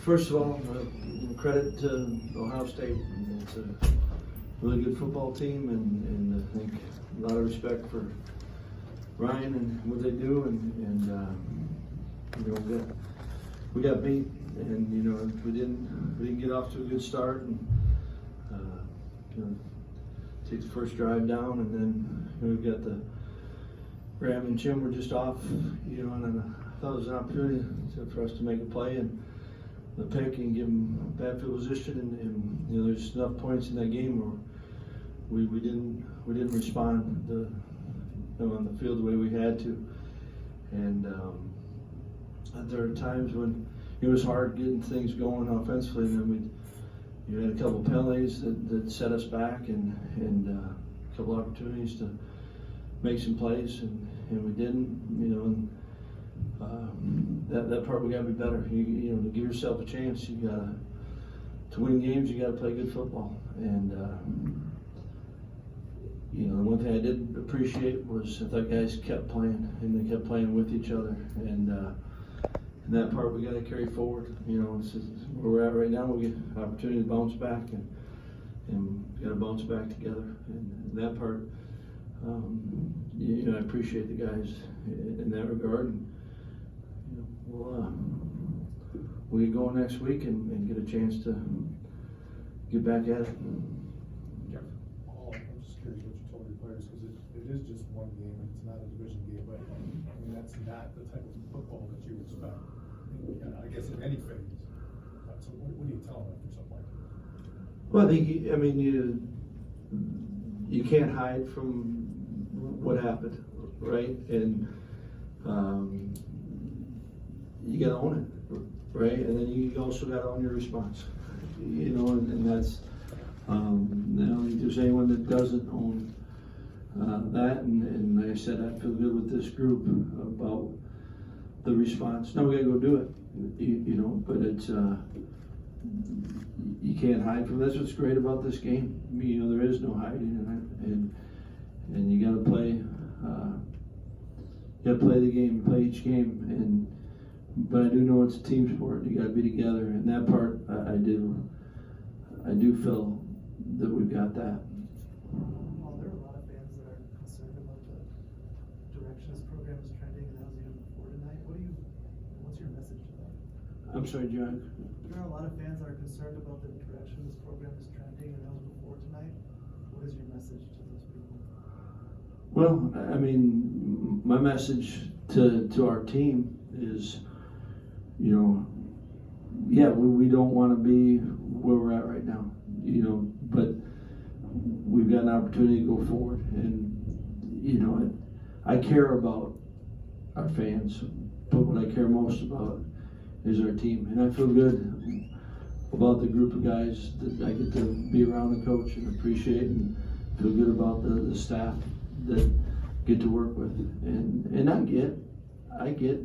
First of all, credit to Ohio State. It's a really good football team, and I think a lot of respect for Ryan and what they do. And you know, we got beat, and you know we didn't get off to a good start, and you know, take the first drive down, and then you know, we've got the Graham and Jim were just off, you know, and I thought it was an opportunity for us to make a play and the pick and give them bad field position, and you know there's enough points in that game where we didn't respond on the field the way we had to, and there are times when it was hard getting things going offensively, and then you had a couple penalties that set us back, and a couple opportunities to make some plays, and we didn't, you know. And, that part we got to be better. You know, to give yourself a chance, you got to win games. You got to play good football. And you know, the one thing I did appreciate was that guys kept playing, and they kept playing with each other. And that part we got to carry forward. You know, this is where we're at right now. We get an opportunity to bounce back, and we got to bounce back together. And that part, you know, I appreciate the guys in that regard. And, we'll get going next week and get a chance to get back at it. Jeff, I'm just curious what you told your players, because it is just one game and it's not a division game, but I mean that's not the type of football that you expect. I guess in any phase. So what do you tell them after something like that? Well, I mean, you can't hide from what happened, right? And you got to own it, right? And then you also got to own your response, you know, and that's, I don't think there's anyone that doesn't own that. And like I said, I feel good with this group about the response. Now we got to go do it, you know, but it's, you can't hide from it. That's what's great about this game. You know, there is no hiding in it, and you got to play, the game, play each game, but I do know it's a team sport. You got to be together, and that part I do feel that we've got that. Well, there are a lot of fans that are concerned about the direction this program is trending, and that was even before tonight. What's your message to that? I'm sorry, John. There are a lot of fans that are concerned about the direction this program is trending, and that was before tonight. What is your message to those people? Well, I mean, my message to our team is, you know, yeah, we don't want to be where we're at right now, you know, but we've got an opportunity to go forward, and you know, I care about our fans, but what I care most about is our team, and I feel good about the group of guys that I get to be around and coach and appreciate, and feel good about the staff that get to work with, and I get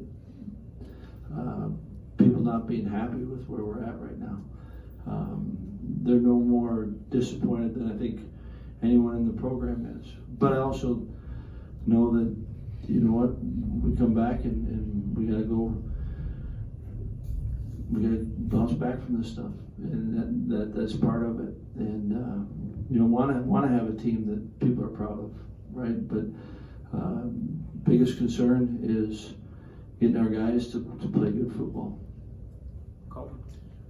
people not being happy with where we're at right now. They're no more disappointed than I think anyone in the program is. But I also know that, you know what, we come back and we gotta bounce back from this stuff, and that's part of it. And you know, wanna have a team that people are proud of, right? But biggest concern is getting our guys to play good football.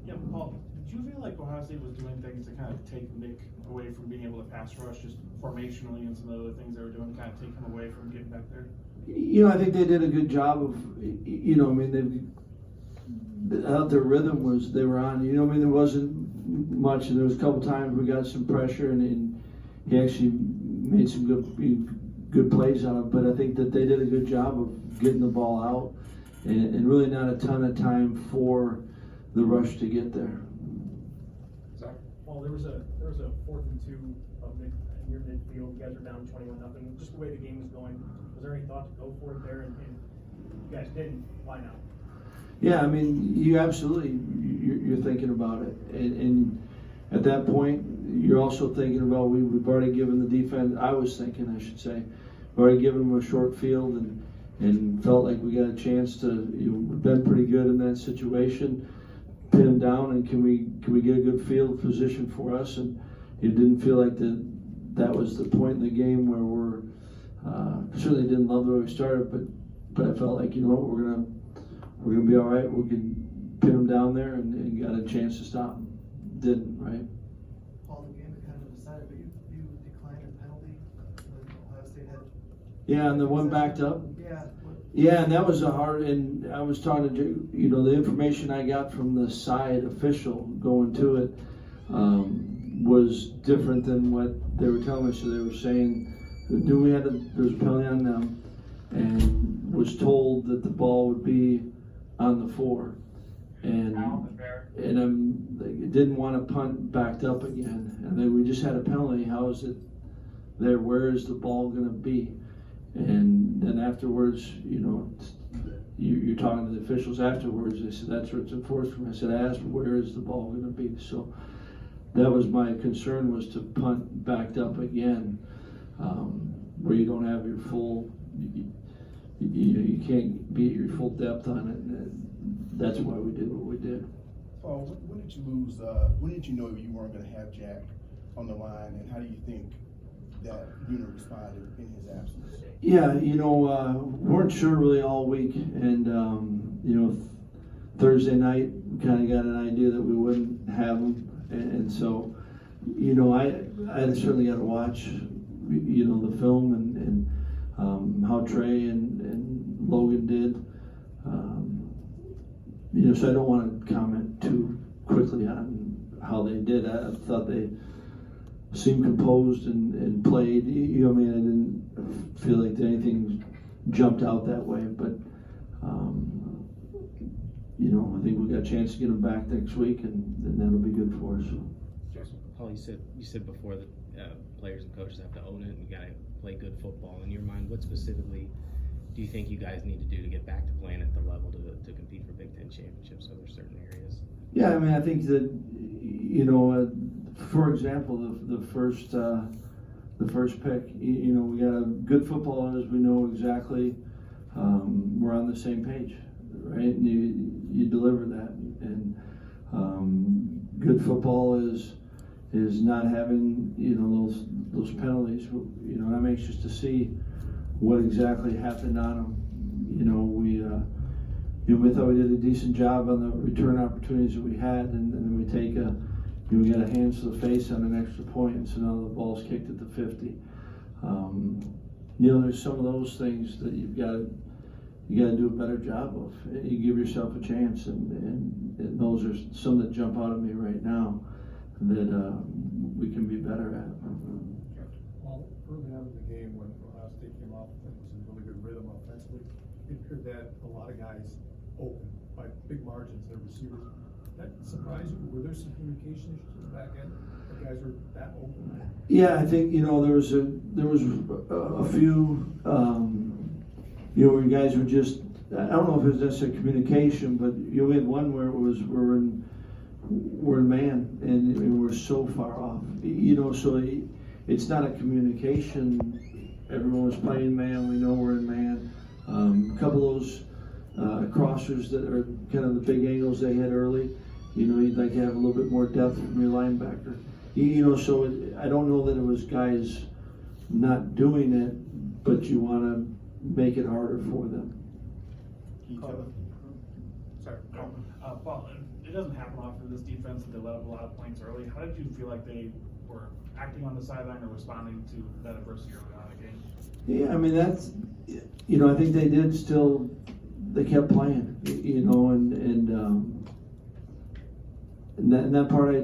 Yeah, Paul, did you feel like Ohio State was doing things to kind of take Nick away from being able to pass rush, just formationally, and some of the other things they were doing, kind of take him away from getting back there? You know, I think they did a good job of, you know, I mean, their rhythm was, they were on, you know, I mean, there wasn't much, and there was a couple times we got some pressure, and he actually made some good plays on it, but I think that they did a good job of getting the ball out, and really not a ton of time for the rush to get there. Well, there was a 4th and 2 of in your midfield. You guys are down 21-0. Just the way the game was going, was there any thought to go for it there? And you guys didn't. Why not? Yeah, I mean, you absolutely you're thinking about it, and at that point, you're also thinking about we've already given the defense. I was thinking, I should say, we've already given them a short field, and felt like we got a chance to. You know, we've been pretty good in that situation. pin them down, and can we get a good field position for us? And it didn't feel like that was the point in the game where we're certainly didn't love the way we started, but I felt like, you know what, we're gonna be all right. We can pin them down there and got a chance to stop them. Didn't, right? Paul, the game had kind of decided, but you declined a penalty when Ohio State had. Yeah, and the one backed up. Yeah. Yeah, and that was a hard, and I was talking to, you know, the information I got from the side official going to it was different than what they were telling me. So they were saying that there was a penalty on them, and was told that the ball would be on the 4. And didn't want to punt backed up again. And then we just had a penalty. How is it there? Where is the ball going to be? And then afterwards, you know, you're talking to the officials afterwards. They said that's where it's enforced from. I said, I asked, where is the ball going to be? So that was my concern, was to punt backed up again, where you don't have your full, you can't be at your full depth on it. And that's why we did what we did. Paul, when did you lose? When did you know you weren't going to have Jack on the line, and how do you think that unit responded in his absence? Yeah, you know, weren't sure really all week, and you know, Thursday night kind of got an idea that we wouldn't have him, and so, you know, I certainly got to watch, you know, the film and how Trey and Logan did. You know, so I don't want to comment too quickly on how they did. I thought they seemed composed and played. You know, I mean, I didn't feel like anything jumped out that way, but you know, I think we got a chance to get them back next week, and that'll be good for us. Paul, you said before that players and coaches have to own it and you got to play good football. In your mind, what specifically do you think you guys need to do to get back to playing at the level to compete for Big Ten championships? Are there certain areas? Yeah, I mean, I think that, you know, for example, the first pick, you know, we got a good footballers. We know exactly we're on the same page, right? And you deliver that, and good football is not having, you know, those penalties. You know, I'm anxious to see what exactly happened on them. You know, we thought we did a decent job on the return opportunities that we had, and then we take we got a hands to the face on an extra point, and so now the ball's kicked at the 50. You know, there's some of those things that you got to do a better job of. You give yourself a chance, and those are some that jump out at me right now that we can be better at. Well, early on in the game when Ohio State came off and was in really good rhythm offensively, it appeared that a lot of guys open by big margins, their receivers. That surprised you? Were there some communication issues in the back end? The guys were that open? Yeah, I think, you know, there was a few, you know, where guys were just, I don't know if it was necessarily communication, but you know, we had one where it was we're in man, and we're so far off. You know, so it's not a communication. Everyone was playing man. We know we're in man. A couple of those crossers that are kind of the big angles they had early. You know, you'd like to have a little bit more depth from your linebacker. You know, so I don't know that it was guys not doing it, but you want to make it harder for them. Sorry, Paul, it doesn't happen often in this defense that they let up a lot of points early. How did you feel like they were acting on the sideline or responding to that adversity early on in the game? Yeah, I mean, that's, you know, I think they did still, they kept playing, you know, and that part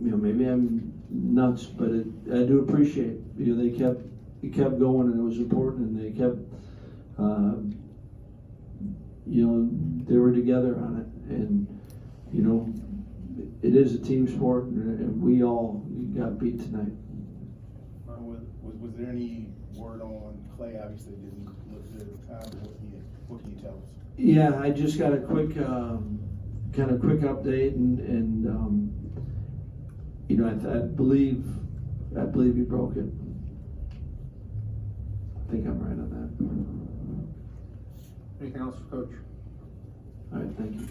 you know, maybe I'm nuts, but I do appreciate, you know, they kept going, and it was important, and they kept, you know, they were together on it, and, you know, it is a team sport, and we all got beat tonight. Was there any word on Clay? Obviously didn't look good at the time, but what can you tell us? Yeah, I just got a quick update, and you know, I believe he broke it. I think I'm right on that. Anything else, Coach? All right, thank you.